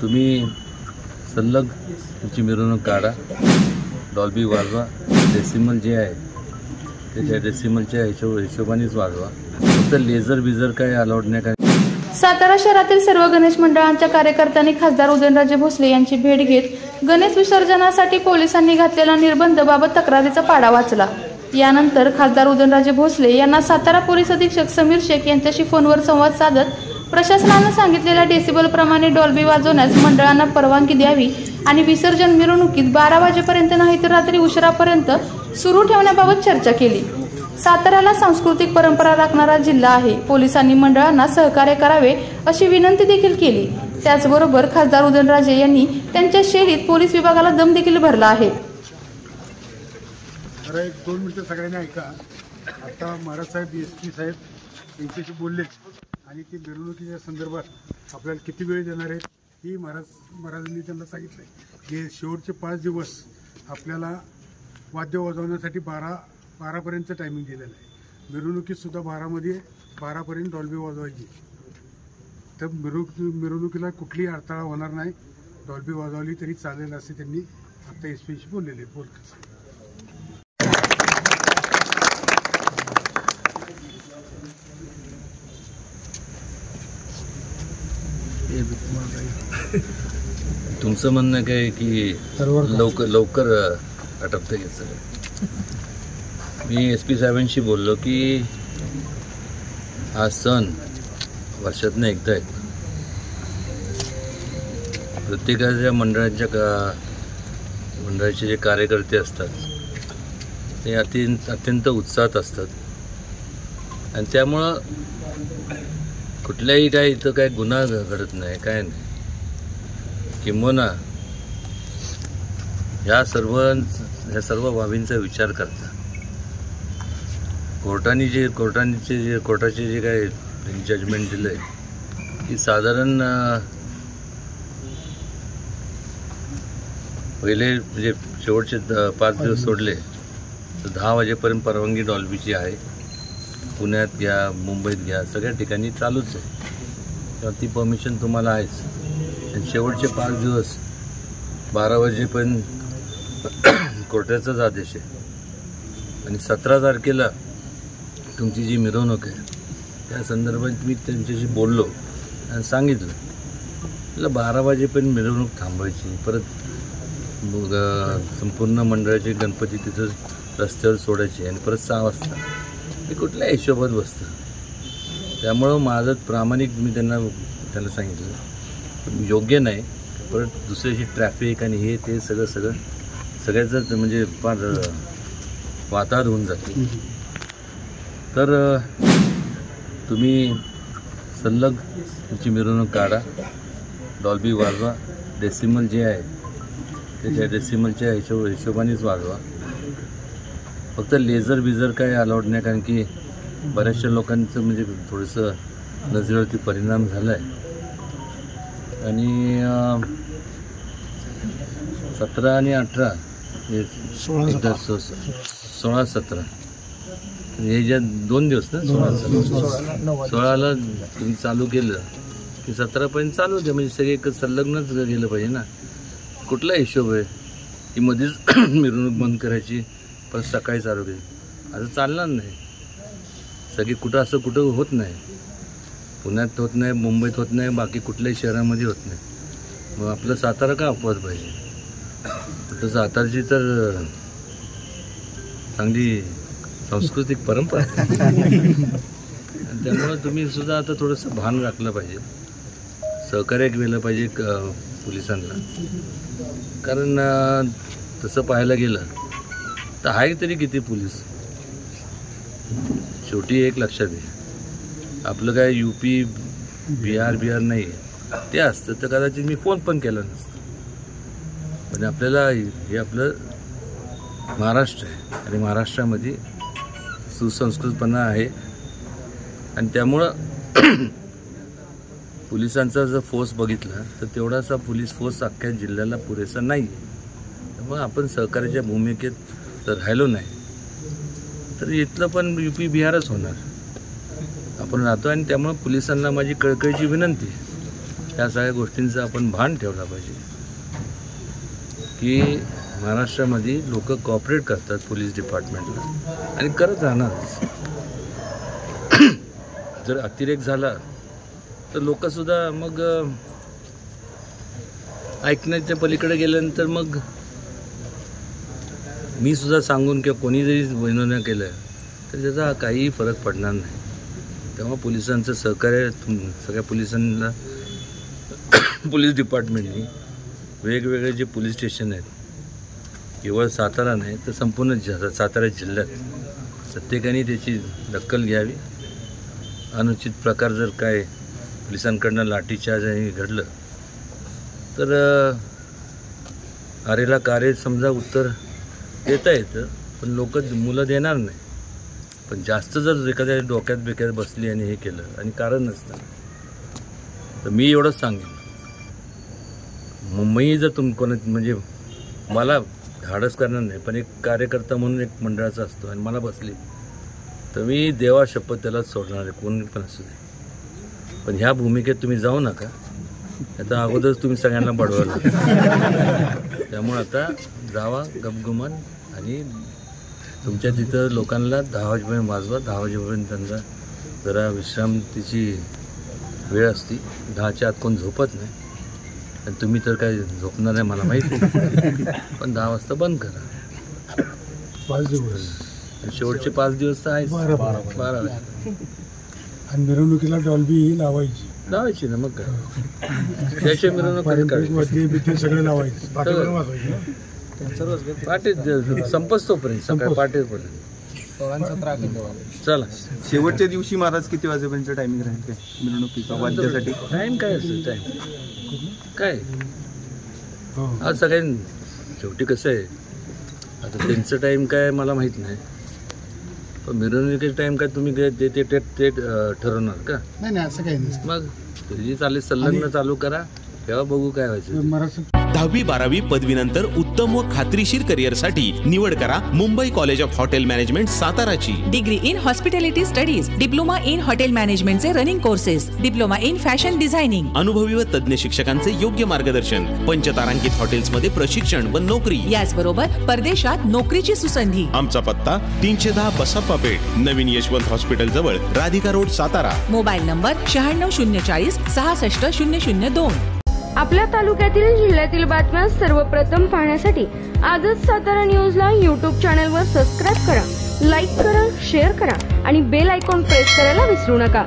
तुम्ही सल्लग तुमची मिरवणूक काढा, डॉल्बी वाजवा, डेसिमल जे आहे त्याच्या डेसिमलच्या हिशोबानेच वाजवा. फक्त लेझर बिझर काय अलाउड नाही. काय सातारा शहरातील सर्व गणेश मंडळांच्या कार्यकर्त्यांनी खासदार उदयनराजे भोसले यांची भेट घेत गणेश विसर्जनासाठी पोलिसांनी घातलेला निर्बंधाबाबत तक्रारीचा पाढा वाचला. यानंतर खासदार उदयनराजे भोसले यांना सातारा पोलीस अधीक्षक समीर शेख यांच्याशी फोनवर संवाद साधत प्रशासनानं सांगितलेल्या डेसिबल प्रमाणे डॉल्बी वाजवण्यास मंडळांना परवानगी द्यावी आणि विसर्जन मिरवणुकीत 12 वाजेपर्यंत नाही तर रात्री उशिरापर्यंत सुरू ठेवण्याबाबत चर्चा केली. साताऱ्याला सांस्कृतिक परंपरा राखणारा जिल्हा आहे. पोलिसांनी मंडळांना सहकार्य करावे अशी विनंती देखील केली. त्याचबरोबर खासदार उदयनराजे यांनी त्यांच्या शैलीत पोलीस विभागाला दम देखील भरला आहे. एक 2 मिनिटं सगळ्यांनी ऐका. आता महाराज साहेब SP साहेब यांच्याशी बोलले आणि ते मिरवणुकीच्या संदर्भात आपल्याला किती वेळ देणार आहेत ही महाराजांनी त्यांना सांगितलं आहे की शेवटचे 5 दिवस आपल्याला वाद्य वाजवण्यासाठी 12पर्यंत टायमिंग दिलेलं आहे. मिरवणुकीतसुद्धा 12पर्यंत डॉल्बी वाजवायची. तर मिरवणुकीला कुठलीही अडथळा होणार नाही. डॉल्बी वाजवली तरी चालेल असे त्यांनी आता SPशी बोललेले बोलतात. तुमचं म्हणणं काय की लवकर आटपतं हे सगळं. मी SP साहेबांशी बोललो की हा सण वर्षातनं एकदा येतो. प्रत्येकाच्या मंडळाचे जे कार्यकर्ते असतात ते अत्यंत उत्साहात असतात आणि त्यामुळं कुठल्याही काय इथं काय गुन्हा घडत नाही, काय नाही. किंबहुना ह्या सर्व बाबींचा विचार करता कोर्टाचे जे काय जजमेंट दिलंय की साधारण पहिले म्हणजे शेवटचे 5 दिवस सोडले तर 10 वाजेपर्यंत परवानगी डॉल्बीची आहे. पुण्यात घ्या, मुंबईत घ्या, सगळ्या ठिकाणी चालूच आहे. तेव्हा ती परमिशन तुम्हाला आहेच. आणि शेवटचे 5 दिवस 12 वाजेपर्यंत कोर्टाचाच आदेश आहे. आणि 17 तारखेला तुमची जी मिरवणूक आहे त्या संदर्भात मी त्यांच्याशी बोललो आणि सांगितलं त्याला 12 वाजेपर्यंत मिरवणूक थांबवायची. परत मग संपूर्ण मंडळाचे गणपती तिथं रस्त्यावर सोडायचे आणि परत 6 वाजता हे कुठल्या हिशोबात बसतं. त्यामुळं माझं प्रामाणिक मी त्यांना सांगितलं योग्य नाही. परत दुसऱ्याशी ट्रॅफिक आणि हे ते सगळ्याचं म्हणजे फार वातावरण होऊन जाते. तर तुम्ही सल्लग तुमची मिरवणूक काढा, डॉल्बी वाजवा, डेसिमल जे आहे त्याच्या डेसिमलच्या हिशोबानेच वाजवा. फक्त लेझर बिझर काय अलाउड नाही. कारण की बऱ्याचशा लोकांचं म्हणजे थोडंसं नजरेवरती परिणाम झाला आहे. आणि 17 आणि 18 हे 16-17 हे ज्या 2 दिवस ना 16ला तुम्ही चालू केलं की 17पर्यंत चालू होते. म्हणजे सगळे एक संलग्नच गेलं पाहिजे ना. कुठला हिशोब आहे की मध्येच मिरवणूक बंद करायची पण सकाळी चालू केली असं चालणार नाही. सगळी कुठं होत नाही. पुण्यात होत नाही, मुंबईत होत नाही, बाकी कुठल्याही शहरामध्ये होत नाही. मग आपलं सातारा का अपवाद पाहिजे. तर सातारची तर चांगली सांस्कृतिक परंपरा त्यामुळं तुम्ही सुद्धा आता थोडंसं भान राखलं पाहिजे, सहकार्य केलं पाहिजे पोलिसांना. कारण तसं पाहायला गेलं तर आहे तरी किती पोलीस. शेवटी एक लक्षात घ्या, आपलं काय UP बिहार नाही ते असतं तर कदाचित मी फोन पण केला नसतं. पण आपल्याला हे आपलं महाराष्ट्र आहे आणि महाराष्ट्रामध्ये सुसंस्कृतपणा आहे. आणि त्यामुळं पोलिसांचा जर फोर्स बघितला तर तेवढासा पोलीस फोर्स अख्ख्या जिल्ह्याला पुरेसा नाही आहे. त्यामुळे आपण सहकार्याच्या भूमिकेत जर राहिलो नाही तर इथलं पण UP बिहारच होणार. आपण राहतो. आणि त्यामुळे पोलिसांना माझी कळकळीची विनंती आहे ह्या सगळ्या गोष्टींचं आपण भान ठेवला पाहिजे की महाराष्ट्रामध्ये लोक कॉपरेट करतात पोलीस डिपार्टमेंटला आणि करत राहणारच. जर अतिरेक झाला तर लोकसुद्धा मग ऐकण्याच्या पलीकडे गेल्यानंतर मग मी सुद्धा सांगून किंवा कोणी जरी विनोद केलं तर त्याचा काहीही फरक पडणार नाही. तेव्हा पोलिसांचं सहकार्य सगळ्या पोलिसांना पोलीस डिपार्टमेंटनी वेगवेगळे जे पोलीस स्टेशन आहेत केवळ सातारा नाही तर संपूर्ण सातारा जिल्ह्यात प्रत्येकाने त्याची दखल घ्यावी. अनुचित प्रकार जर काय पोलिसांकडनं लाठीचार्ज घडलं तर आरेला कारे समजा उत्तर देता येतं पण लोक मुलं देणार नाही. पण जास्त जर एखाद्या डोक्यात बेक्यात बसली आणि हे केलं आणि कारण नसतं तर मी एवढंच सांगेन मुंबई जर कोणा म्हणजे मला धाडस करणार नाही पण एक कार्यकर्ता म्हणून एक मंडळाचा असतो आणि मला बसली तर मी देवा शपथ त्याला सोडणार आहे कोणी पण असू दे. पण ह्या भूमिकेत तुम्ही जाऊ नका. आता अगोदरच तुम्ही सगळ्यांना बडवलं त्यामुळे आता जावा गपगुमान आणि तुमच्या तिथं लोकांना 10 वाजेपर्यंत वाजवा. 10 वाजेपर्यंत त्यांचा जरा विश्रांतीची वेळ असती. 10च्या आत कोण झोपत नाही आणि तुम्ही तर काय झोपणार आहे मला माहिती पण 10 वाजता बंद करा. 5 दिवस शेवटचे 5 दिवस तर आहेत 12 आणि मिरवणुकीला डॉल्बी लावायची ना. मग काय त्याशिवाय मिरवणूक सगळे लावायचे पाटे संपच तोपर्यंत सकाळी पाटेपर्यंत. चला शेवटच्या दिवशी महाराज किती वाजेपर्यंत टायमिंग राहील काय मिरवणुकीचा वाद्यासाठी? टाईम काय असेल टाईम काय आज सगळ्यांनी शेवटी कसं आहे आता त्यांचं टाईम काय मला माहीत नाही पण मिरवणुकीचं टाईम काय तुम्ही ते ठरवणार का? नाही असं काही नाही. मग तुझी चालेल संलग्न चालू करा तेव्हा बघू काय व्हायचं. 10वी 12वी पदवीनंतर उत्तम व खात्रीशीर करिअरसाठी निवड करा Mumbai college of hotel management साताराची. Degree in hospitality studies, diploma in hotel मॅनेजमेंटचे running courses, diploma in fashion designing. अनुभवी व तज्ञ शिक्षकांचे योग्य मार्गदर्शन, पंचतारांकित हॉटेल्समध्ये प्रशिक्षण व नोकरी. याचबरोबर परदेशात नोकरीची सुसंधी. आमचा पत्ता 310 बसप्पा पेठ, नवीन यशवंत हॉस्पिटल जवळ, Radhika road, Satara. Mobile number 96 040 66 002. आपल्या तालुक्यातील जिल्ह्यातील बातम्या सर्वप्रथम पाहण्यासाठी आजच सातारा न्यूजला YouTube चॅनलवर सबस्क्राईब करा, लाईक करा, शेअर करा आणि बेल आयकॉन प्रेस करायला विसरू नका.